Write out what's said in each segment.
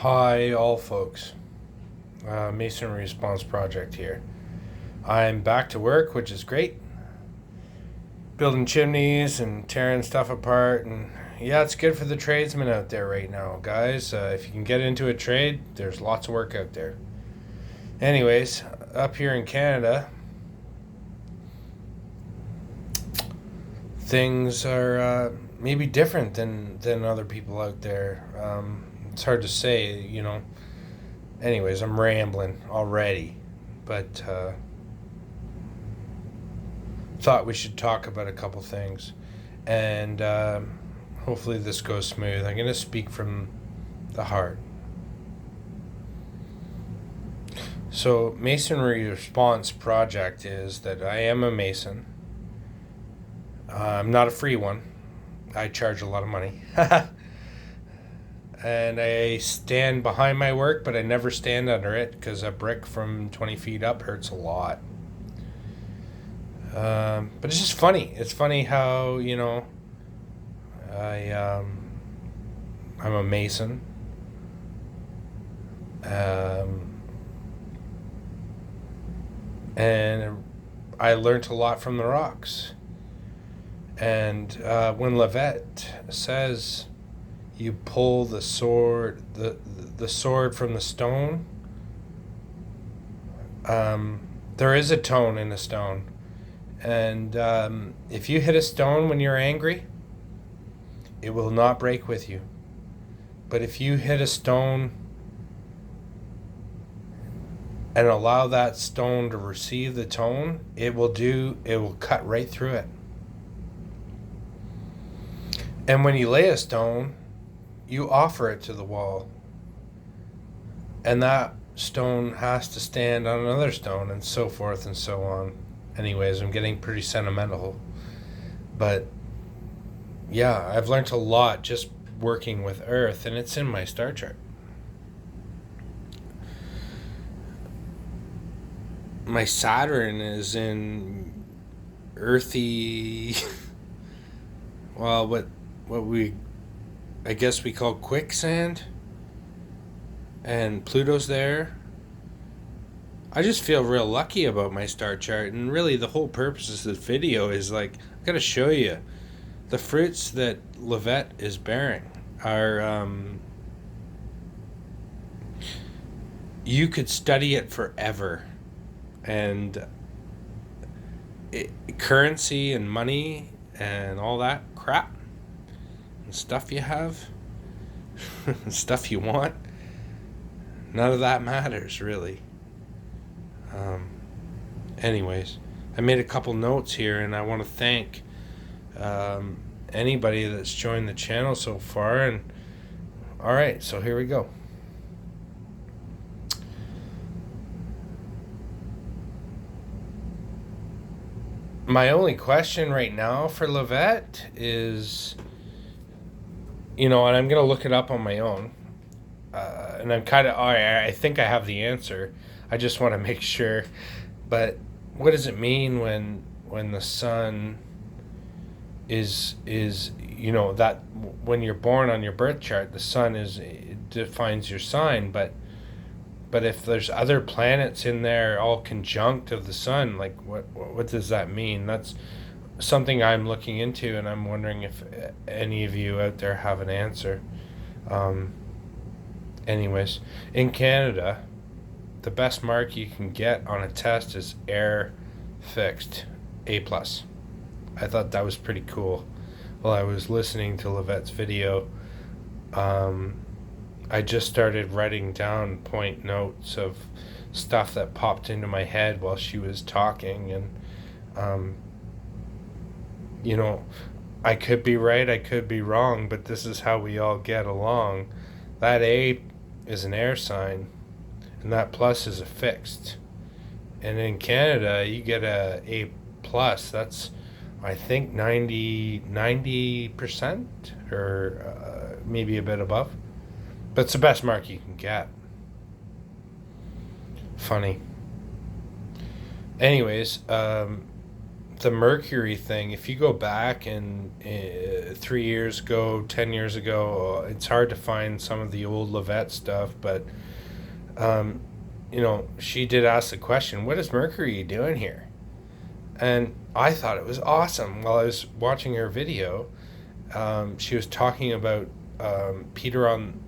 Hi, all folks. Masonry Response Project here. I'm back to work, which is great. Building chimneys and tearing stuff apart, and yeah, it's good for the tradesmen out there right now, guys. If you can get into a trade, there's lots of work out there. Anyways, up here in Canada, things are maybe different than other people out there. It's hard to say. Anyways, I'm rambling already, but thought we should talk about a couple things, and hopefully this goes smooth. I'm going to speak from the heart. So, Masonry Response Project is that I am a Mason. I'm not a free one. I charge a lot of money. And I stand behind my work, but I never stand under it because a brick from 20 feet up hurts a lot. But it's just funny. It's funny how, I'm a Mason. And I learned a lot from the rocks. And when Levette says you pull the sword, the sword from the stone, there is a tone in a stone. And if you hit a stone when you're angry, it will not break with you. But if you hit a stone and allow that stone to receive the tone, it will cut right through it. And when you lay a stone, you offer it to the wall. And that stone has to stand on another stone, and so forth and so on. Anyways, I'm getting pretty sentimental. But yeah, I've learned a lot just working with Earth, and it's in my star chart. My Saturn is in earthy, well, what I guess we call quicksand, and Pluto's there. I just feel real lucky about my star chart, and really the whole purpose of this video is I've got to show you the fruits that Levette is bearing are, you could study it forever, and currency and money and all that crap and stuff you have, stuff you want, none of that matters really. Anyways, I made a couple notes here, and I want to thank anybody that's joined the channel so far. And all right, so here we go. My only question right now for Levette is, and I'm going to look it up on my own. And I'm kind of, I think I have the answer. I just want to make sure. But what does it mean when the sun is that when you're born on your birth chart, the sun defines your sign, but if there's other planets in there all conjunct of the sun, what does that mean? That's something I'm looking into, and I'm wondering if any of you out there have an answer. Anyways, in Canada, the best mark you can get on a test is air fixed, A+. I thought that was pretty cool. While I was listening to Levette's video, I just started writing down point notes of stuff that popped into my head while she was talking, and I could be right, I could be wrong, but this is how we all get along. That A is an air sign, and that plus is a fixed. And in Canada, you get a plus. That's, I think, 90%, or maybe a bit above. But it's the best mark you can get. Funny. Anyways, the mercury thing, if you go back and 3 years ago, 10 years ago, it's hard to find some of the old Levette stuff, but um, she did ask the question, what is Mercury doing here? And I thought it was awesome. While I was watching her video, she was talking about Peter on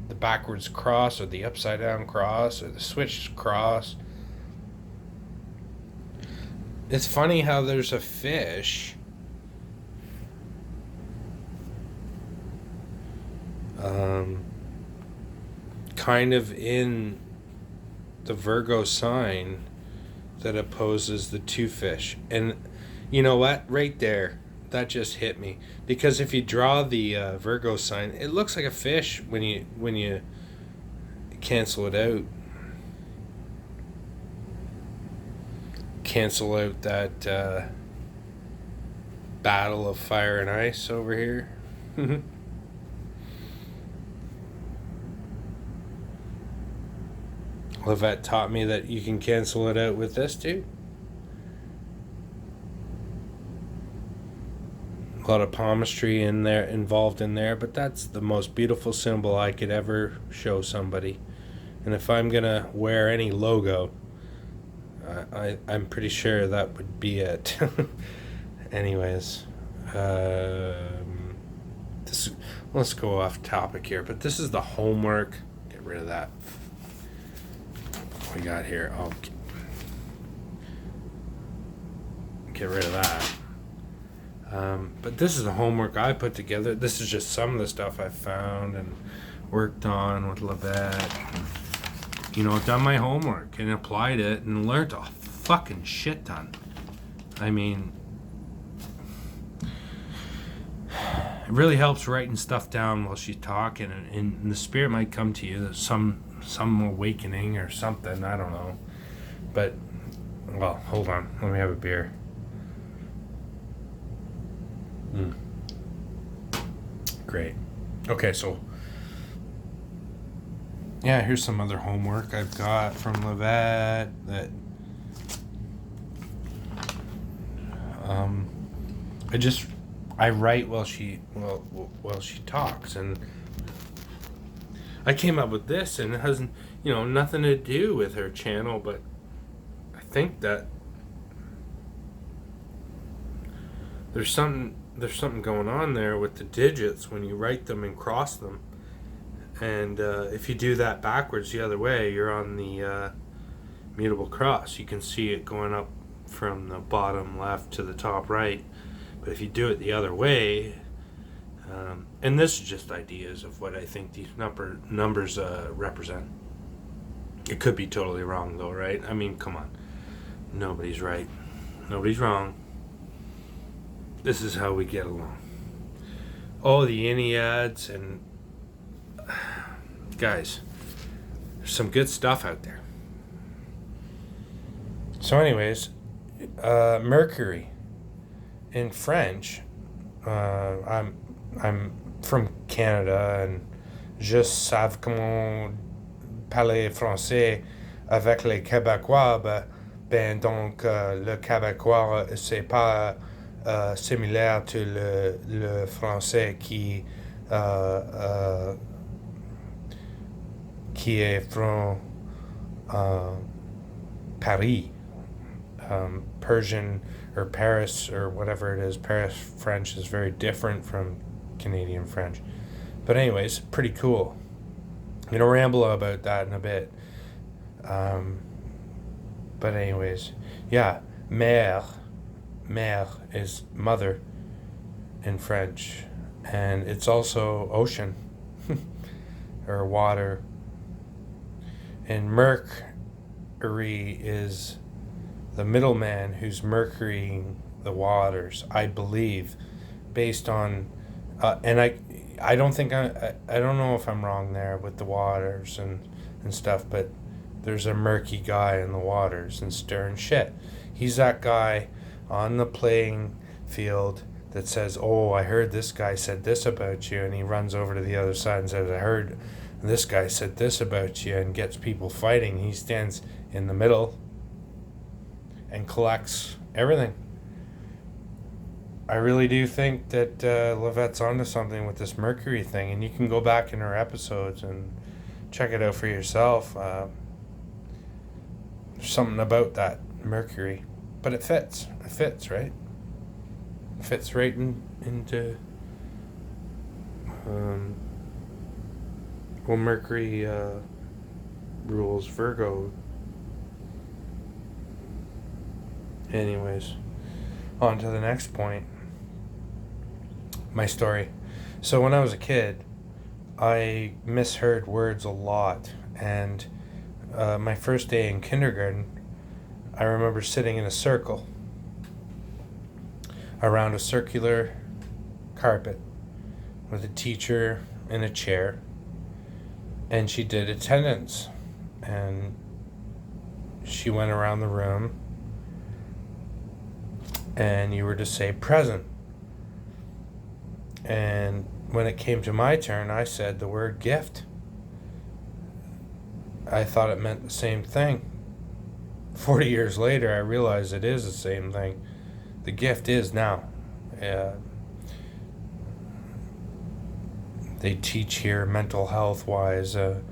the backwards cross, or the upside down cross, or the switched cross. It's funny how there's a fish kind of in the Virgo sign that opposes the two fish. And you know what? Right there, that just hit me. Because if you draw the Virgo sign, it looks like a fish when you cancel it out. Cancel out that battle of fire and ice over here. Levette taught me that you can cancel it out with this too. A lot of palmistry involved in there, but that's the most beautiful symbol I could ever show somebody. And if I'm gonna wear any logo, I'm pretty sure that would be it. Anyways, let's go off topic here, but this is the homework. Get rid of that. What we got here? Oh, get rid of that. But this is the homework I put together. This is just some of the stuff I found and worked on with Levette. Done my homework and applied it and learned a fucking shit ton. I mean, it really helps writing stuff down while she's talking, and the spirit might come to you, some awakening or something, I don't know. But, well, hold on, let me have a beer. Great. Okay, so yeah, here's some other homework I've got from Levette that I write while she talks, and I came up with this, and it has nothing to do with her channel, but I think that there's something going on there with the digits when you write them and cross them. And if you do that backwards the other way, you're on the mutable cross. You can see it going up from the bottom left to the top right. But if you do it the other way, and this is just ideas of what I think these numbers represent. It could be totally wrong though, right? I mean, come on. Nobody's right. Nobody's wrong. This is how we get along. Oh, the Enneads, and guys, there's some good stuff out there. So anyways, Mercury in French, I'm from Canada, and je savais comment parler français avec les Québécois, ben donc le Québécois c'est pas similaire to le français qui est from Paris. Persian or Paris or whatever it is, Paris French is very different from Canadian French. But anyways, pretty cool. I'm going to ramble about that in a bit. But anyways, yeah, mère is mother in French, and it's also ocean or water. And Mercury is the middleman who's mercurying the waters, I believe, based on, and I don't think I don't know if I'm wrong there with the waters and stuff, but there's a murky guy in the waters and stirring shit. He's that guy on the playing field that says, oh, I heard this guy said this about you, and he runs over to the other side and says, I heard this guy said this about you, and gets people fighting. He stands in the middle and collects everything. I really do think that Levette's onto something with this Mercury thing, and you can go back in her episodes and check it out for yourself. There's something about that Mercury, but it fits. It fits, right? It fits right into. Well, Mercury rules Virgo. Anyways, on to the next point. My story. So when I was a kid, I misheard words a lot, and my first day in kindergarten, I remember sitting in a circle around a circular carpet with a teacher in a chair, and she did attendance, and she went around the room, and you were to say present. And when it came to my turn, I said the word gift. I thought it meant the same thing. 40 years later, I realized it is the same thing. The gift is now. They teach here mental health wise. The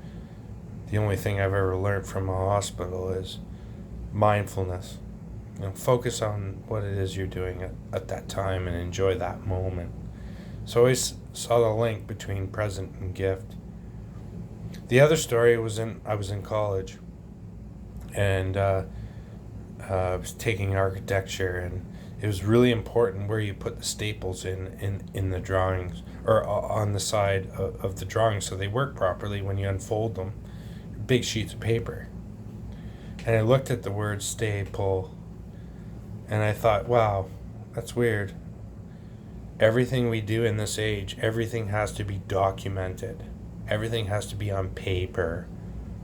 only thing I've ever learned from a hospital is mindfulness. Focus on what it is you're doing at that time and enjoy that moment. So I always saw the link between present and gift. The other story was I was in college, and I was taking architecture, and it was really important where you put the staples in the drawings, or on the side of the drawings, so they work properly when you unfold them. Big sheets of paper. And I looked at the word staple, and I thought, wow, that's weird. Everything we do in this age, everything has to be documented. Everything has to be on paper.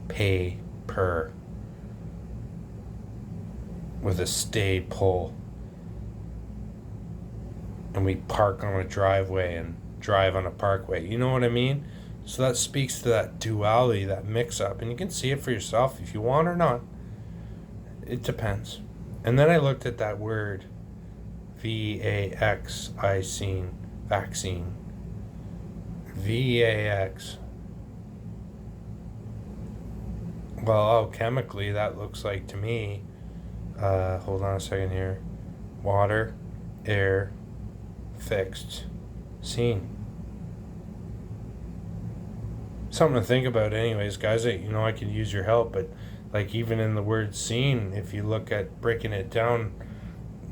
Paper. With a staple. And we park on a driveway and drive on a parkway. You know what I mean? So that speaks to that duality, that mix-up. And you can see it for yourself if you want or not. It depends. And then I looked at that word, vaccine, vaccine. VAX. Well, chemically, that looks like to me, hold on a second here, water, air, fixed, scene. Something to think about anyways, guys. I could use your help, but like even in the word scene, if you look at breaking it down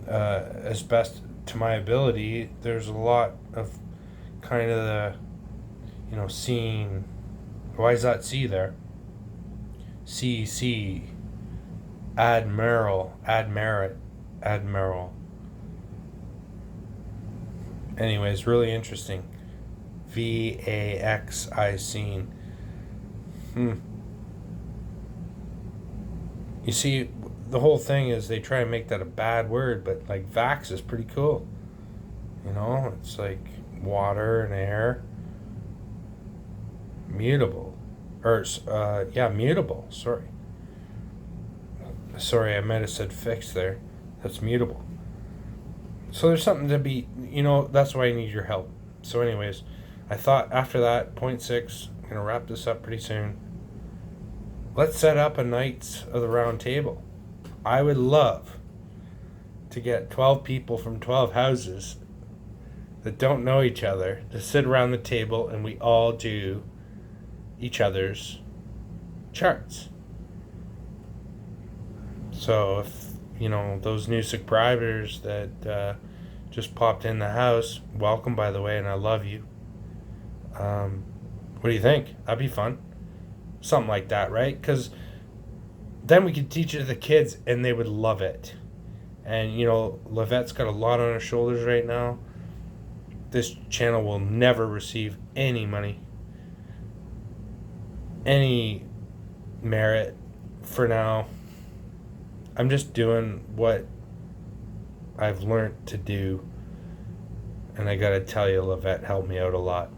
as best to my ability, there's a lot of kind of the, scene. Why is that C there? C, admiral. Anyways, really interesting. VAXI. You see, the whole thing is they try to make that a bad word, but like vax is pretty cool. It's like water and air. Mutable. Mutable. Sorry, I might have said fixed there. That's mutable. So there's something to be, that's why I need your help. So anyways, I thought after that, point 6, I'm going to wrap this up pretty soon. Let's set up a Knights of the Round Table. I would love to get 12 people from 12 houses that don't know each other to sit around the table and we all do each other's charts. So if, those new subscribers that just popped in the house, welcome, by the way, and I love you. What do you think? That'd be fun. Something like that, right? Because then we could teach it to the kids and they would love it. And, Levette's got a lot on her shoulders right now. This channel will never receive any money, any merit for now. I'm just doing what I've learned to do. And I gotta tell you, Levette helped me out a lot.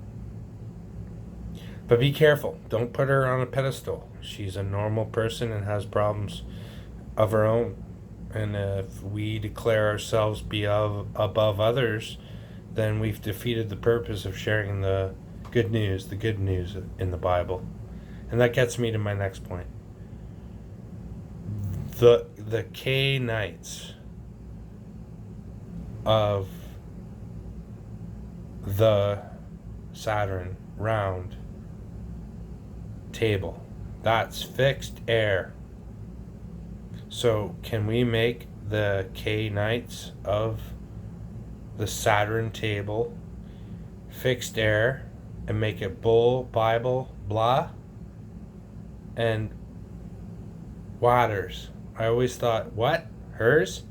But be careful. Don't put her on a pedestal. She's a normal person and has problems of her own. And if we declare ourselves above others, then we've defeated the purpose of sharing the good news in the Bible. And that gets me to my next point. The Canaanites of the Saturn round table, that's fixed air. So can we make the Canaanites of the Saturn table fixed air and make it bull, Bible, blah, and waters? I always thought, what? Hers?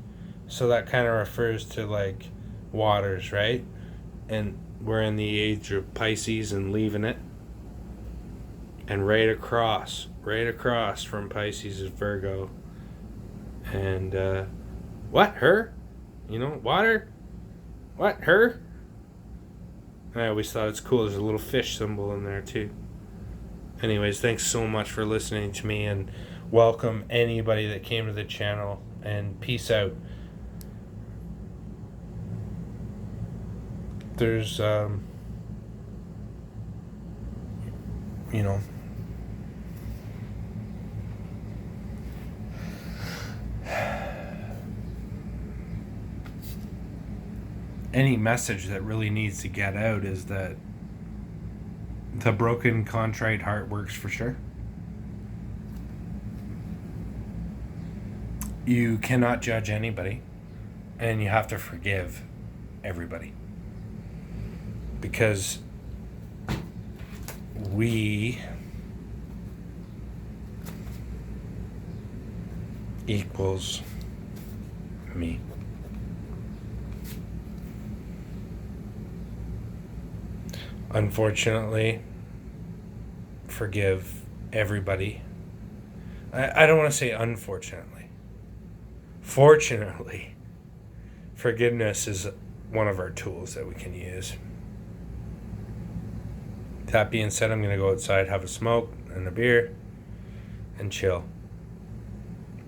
So that kind of refers to like waters, right? And we're in the age of Pisces and leaving it. And right across from Pisces is Virgo. And what? Her? Water? What? Her? I always thought it's cool. There's a little fish symbol in there too. Anyways, thanks so much for listening to me, and welcome anybody that came to the channel, and peace out. There's any message that really needs to get out is that the broken, contrite heart works for sure. You cannot judge anybody, and you have to forgive everybody. Because we equals me. Unfortunately, forgive everybody. I don't want to say unfortunately. Fortunately, forgiveness is one of our tools that we can use. That being said, I'm going to go outside, have a smoke and a beer, and chill.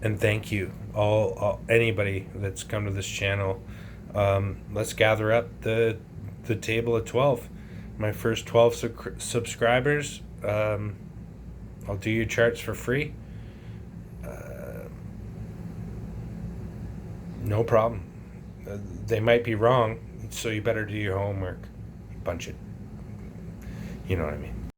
And thank you, all anybody that's come to this channel. Let's gather up the table of 12. My first 12 subscribers, I'll do your charts for free. No problem. They might be wrong, so you better do your homework. Bunch it. You know what I mean.